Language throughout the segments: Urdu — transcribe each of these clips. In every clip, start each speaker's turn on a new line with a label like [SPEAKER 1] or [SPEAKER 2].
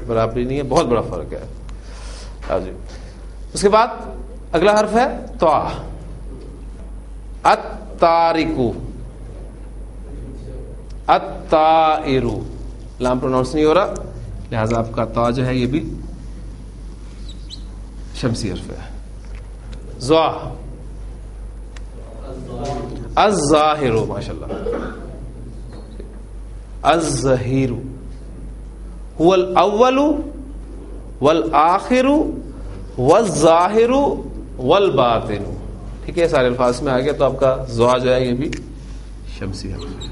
[SPEAKER 1] برابری نہیں ہے, بہت بڑا فرق ہے. جی اس کے بعد اگلا حرف ہے طا. التارکو, الطائرو, لام پروناؤنس نہیں ہو رہا, لہذا آپ کا طا جو ہے یہ بھی شمسی حرف ہے. ظا, الظاہر, ماشاء اللہ. الظہیر, هو الاول والآخر والظاہر والباطن. ٹھیک ہے, سارے الفاظ میں آ گیا. تو آپ کا ظا جو ہے یہ بھی شمسی حرف ہے.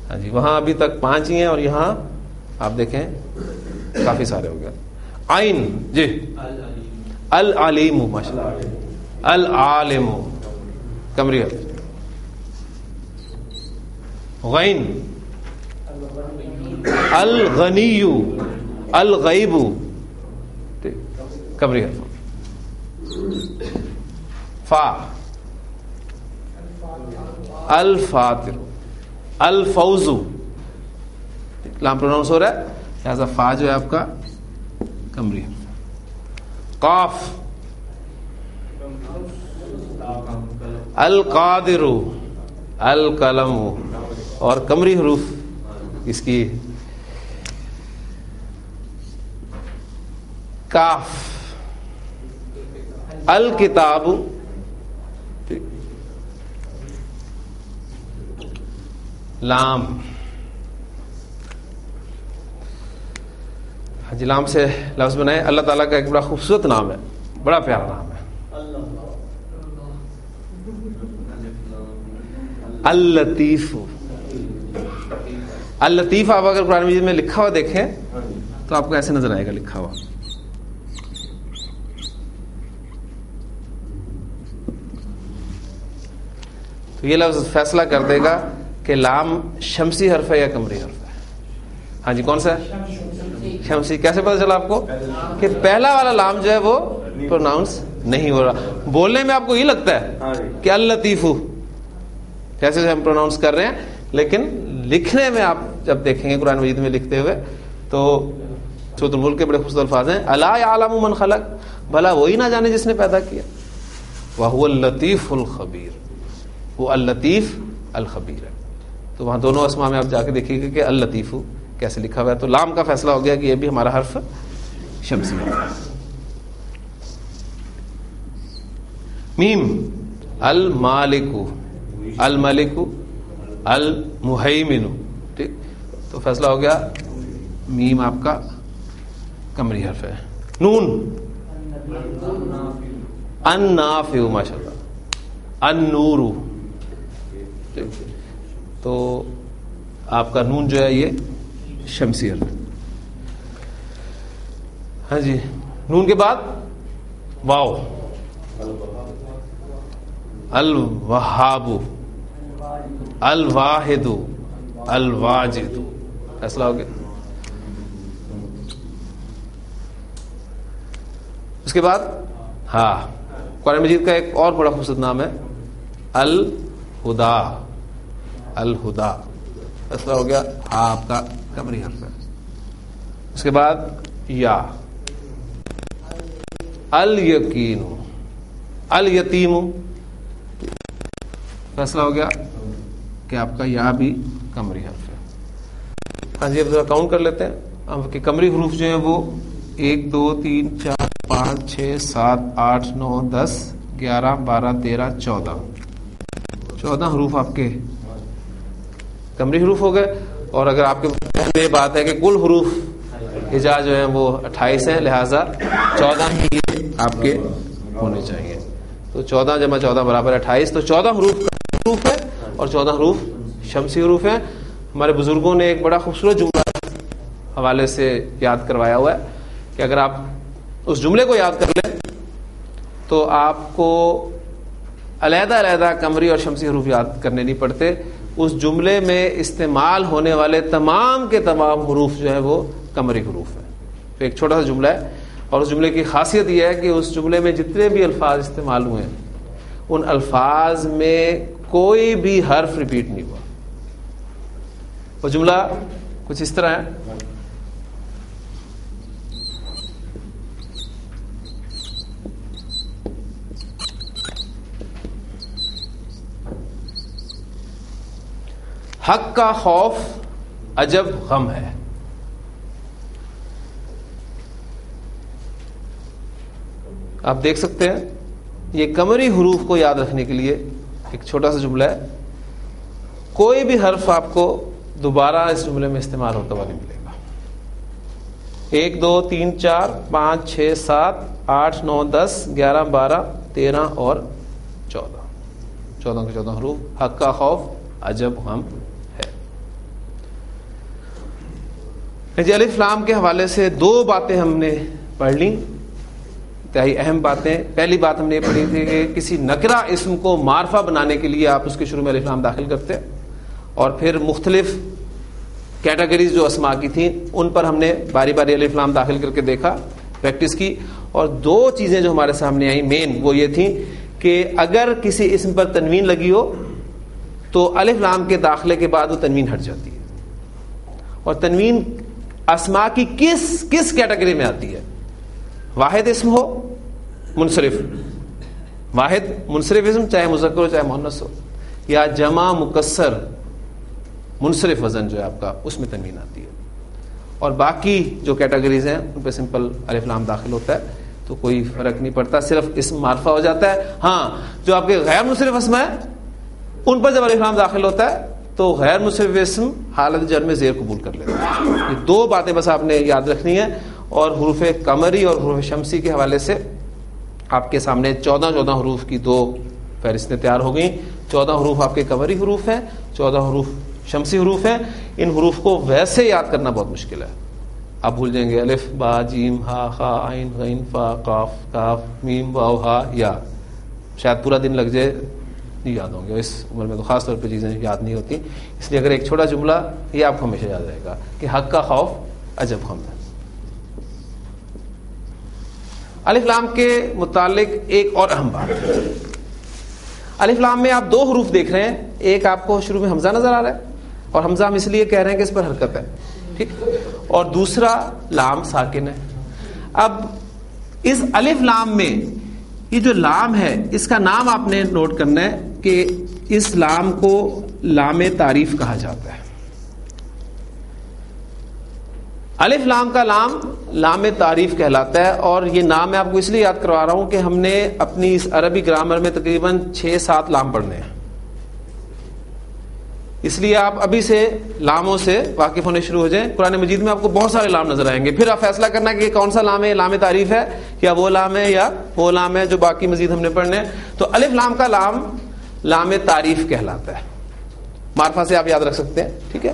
[SPEAKER 1] ہاں جی, وہاں ابھی تک 5 ہی ہیں اور یہاں آپ دیکھیں کافی سارے ہو گئے. عین, جی, العلیم, ماشاء اللہ. العالم, قمری حرف. غین, الغنی, الغیب, قمری حرف. فا, الفاتر, الفوز, لام پروناؤنس ہو رہا ہے لہذا فا جو ہے آپ کا قمری حرف. قاف, القادر, القلم, اور قمری حروف اس کی کاف, الکتاب, لام. حج لام سے لفظ بنائے. اللہ تعالیٰ کا ایک بڑا خوبصورت نام ہے, بڑا پیارا نام ہے, اللطیف. اللطیف آپ اگر قرآن مجید میں لکھا ہوا دیکھیں تو آپ کو ایسے نظر آئے گا لکھا ہوا. تو یہ لفظ فیصلہ کر دے گا کہ لام شمسی حرف ہے یا قمری حرف ہے. ہاں جی, کون سا ہے؟ شمسی. کیسے پتہ چلا آپ کو کہ پہلا والا لام جو ہے وہ پروناؤنس نہیں ہو رہا؟ بولنے میں آپ کو یہ لگتا ہے کہ اللطیف جیسے ہم پروناؤنس کر رہے ہیں, لیکن لکھنے میں آپ جب دیکھیں گے قرآن مجید میں لکھتے ہوئے تو سورۃ الملک کے بڑے خوبصورت الفاظ ہیں. الا یعلم من خلق, بھلا وہی نہ جانے جس نے پیدا کیا. وہو اللطیف الخبیر, وہ اللطیف الخبیر ہے. تو وہاں دونوں اسماء میں آپ جا کے دیکھیے گا کہ اللطیف کیسے لکھا ہوا ہے. تو لام کا فیصلہ ہو گیا کہ یہ بھی ہمارا حرف شمسی ہے. میم, المالک, الملک, المہیمن. ٹھیک, تو فیصلہ ہو گیا میم آپ کا قمری حرف ہے. نون, النافع, ماشاء اللہ. النور, تو آپ کا نون جو ہے یہ شمسی حرف. ہاں جی, نون کے بعد واو, الوہاب, الواحد, الواجد. فیصلہ ہو گیا. اس کے بعد ہاں, قرآن مجید کا ایک اور بڑا خوبصورت نام ہے الہدا, الہدا. فیصلہ ہو گیا, ہاں آپ کا قمری حرف ہے. اس کے بعد یا, الیقین, الیتیم. فیصلہ ہو گیا کہ آپ کا یا بھی قمری حرف ہے. ہاں جی, اب ذرا کاؤنٹ کر لیتے ہیں ہم کہ قمری حروف جو ہیں وہ 1 2 3 4 5 6 7 8 9 10 11 12 13 14 حروف آپ کے قمری حروف ہو گئے. اور اگر آپ کے بات ہے کہ کل حروف ہجا جو ہیں وہ 28 ہیں, لہذا 14 ہی آپ کے ہونے چاہیے. تو 14 جمع 14 برابر 28. تو 14 حروف ہے اور 14 حروف شمسی حروف ہیں. ہمارے بزرگوں نے ایک بڑا خوبصورت جملہ حوالے سے یاد کروایا ہوا ہے کہ اگر آپ اس جملے کو یاد کر لیں تو آپ کو علیحدہ علیحدہ قمری اور شمسی حروف یاد کرنے نہیں پڑتے. اس جملے میں استعمال ہونے والے تمام کے تمام حروف جو ہیں وہ قمری حروف ہیں. تو ایک چھوٹا سا جملہ ہے اور اس جملے کی خاصیت یہ ہے کہ اس جملے میں جتنے بھی الفاظ استعمال ہوئے ہیں ان الفاظ میں کوئی بھی حرف ریپیٹ نہیں ہوا. وہ جملہ کچھ اس طرح ہے حق کا خوف عجب غم ہے. آپ دیکھ سکتے ہیں یہ قمری حروف کو یاد رکھنے کے لیے ایک چھوٹا سا جملہ ہے. کوئی بھی حرف آپ کو دوبارہ اس جملے میں استعمال ہوتا ہوا نہیں ملے گا. 1 2 3 4 5 6 7 8 9 10 11 12 13 اور 14 کے 14 حروف. حق کا خوف عجب غم ہے. جی الف لام کے حوالے سے 2 باتیں ہم نے پڑھ لی، انتہائی اہم باتیں. پہلی بات ہم نے یہ پڑھی تھی کہ کسی نکرہ اسم کو معرفہ بنانے کے لیے آپ اس کے شروع میں الف لام داخل کرتے ہیں، اور پھر مختلف کیٹیگریز جو اسماء کی تھیں ان پر ہم نے باری باری الف لام داخل کر کے دیکھا، پریکٹس کی. اور 2 چیزیں جو ہمارے سامنے آئیں مین وہ یہ تھیں کہ اگر کسی اسم پر تنوین لگی ہو تو الف لام کے داخلے کے بعد وہ تنوین ہٹ جاتی ہے. اور تنوین اسماء کی کس کیٹیگری میں آتی ہے؟ واحد اسم ہو منصرف، واحد منصرف اسم چاہے مذکر ہو چاہے مؤنث ہو، یا جمع مکسر منصرف وزن جو ہے آپ کا اس میں تنوین آتی ہے. اور باقی جو کیٹیگریز ہیں ان پہ سمپل الف لام داخل ہوتا ہے تو کوئی فرق نہیں پڑتا، صرف اسم معرفہ ہو جاتا ہے. ہاں جو آپ کے غیر منصرف اسم ہیں ان پر جب الف لام داخل ہوتا ہے تو غیر منصرف اسم حالت جر میں زیر قبول کر لیتا ہے. یہ 2 باتیں بس آپ نے یاد رکھنی ہے. اور حروف قمری اور حروف شمسی کے حوالے سے آپ کے سامنے 14 حروف کی 2 فہرستیں تیار ہو گئیں. 14 حروف آپ کے قمری حروف ہیں، 14 حروف شمسی حروف ہیں. ان حروف کو ویسے یاد کرنا بہت مشکل ہے. آپ بھول جائیں گے الف با جیم ہا خا عین غین فا قاف کاف میم واو ہا یا، شاید پورا دن لگ جائے نہیں یاد ہوں گے. اس عمر میں تو خاص طور پہ چیزیں یاد نہیں ہوتی. اس لیے اگر ایک چھوٹا جملہ یہ آپ کو ہمیشہ یاد رہے گا کہ حق کا خوف عجب غم ہے. الف لام کے متعلق ایک اور اہم بات، الف لام میں آپ 2 حروف دیکھ رہے ہیں. ایک آپ کو شروع میں حمزہ نظر آ رہا ہے اور حمزہ ہم اس لیے کہہ رہے ہیں کہ اس پر حرکت ہے، ٹھیک، اور دوسرا لام ساکن ہے. اب اس الف لام میں یہ جو لام ہے اس کا نام آپ نے نوٹ کرنا ہے کہ اس لام کو لام تعریف کہا جاتا ہے. الف لام کا لام تعریف کہلاتا ہے. اور یہ نام میں آپ کو اس لیے یاد کروا رہا ہوں کہ ہم نے اپنی اس عربی گرامر میں تقریباً 6-7 لام پڑھنے ہیں، اس لیے آپ ابھی سے لاموں سے واقف ہونے شروع ہو جائیں. قرآن مجید میں آپ کو بہت سارے لام نظر آئیں گے، پھر آپ فیصلہ کرنا کہ کون سا لام ہے، لام تعریف ہے یا وہ لام ہے یا وہ لام ہے جو باقی مزید ہم نے پڑھنے ہیں. تو الف لام کا لام تعریف کہلاتا ہے. معرفہ سے آپ یاد رکھ سکتے ہیں، ٹھیک ہے.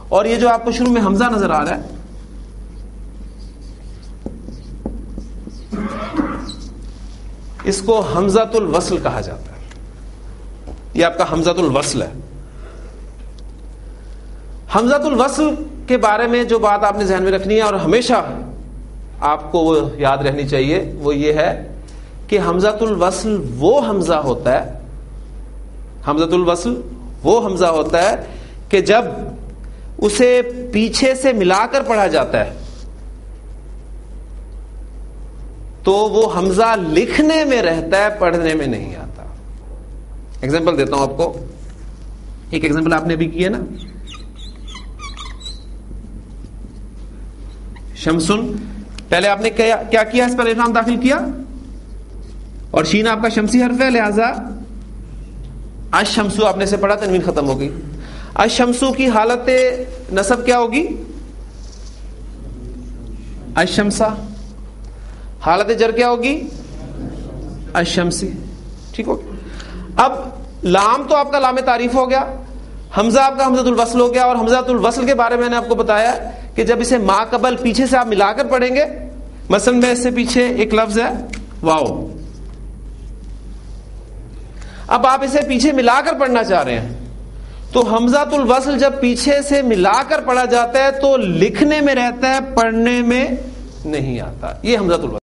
[SPEAKER 1] اور یہ جو آپ کو شروع میں حمزہ نظر آ رہا ہے اس کو حمزۃ الوصل کہا جاتا ہے. یہ آپ کا حمزۃ الوصل ہے. حمزۃ الوصل کے بارے میں جو بات آپ نے ذہن میں رکھنی ہے اور ہمیشہ آپ کو وہ یاد رہنی چاہیے وہ یہ ہے کہ حمزۃ الوصل وہ حمزہ ہوتا ہے، حمزۃ الوصل وہ حمزہ ہوتا ہے کہ جب اسے پیچھے سے ملا کر پڑھا جاتا ہے تو وہ حمزہ لکھنے میں رہتا ہے، پڑھنے میں نہیں آتا. ایگزامپل دیتا ہوں آپ کو. ایک ایگزامپل آپ نے ابھی کی ہے نا، شمسن. پہلے آپ نے کیا کیا؟ اس پر الف لام داخل کیا اور شین آپ کا شمسی حرف ہے، لہذا الشمسو آپ نے سے پڑھا، تنوین ختم ہو گئی. الشمسو کی حالت نصب کیا ہوگی؟ الشمسا. حالت جر کیا ہوگی؟ الشمسی. ٹھیک ہو گیا. اب لام تو آپ کا لام تعریف ہو گیا، حمزہ آپ کا حمزۃ الوصل ہو گیا. اور حمزۃ الوصل کے بارے میں نے آپ کو بتایا کہ جب اسے ما قبل پیچھے سے آپ ملا کر پڑھیں گے، مثلا میں اس سے پیچھے ایک لفظ ہے واو، اب آپ اسے پیچھے ملا کر پڑھنا چاہ رہے ہیں تو حمزۃ الوصل جب پیچھے سے ملا کر پڑھا جاتا ہے تو لکھنے میں رہتا ہے، پڑھنے میں نہیں آتا. یہ حمزۃ الوصل.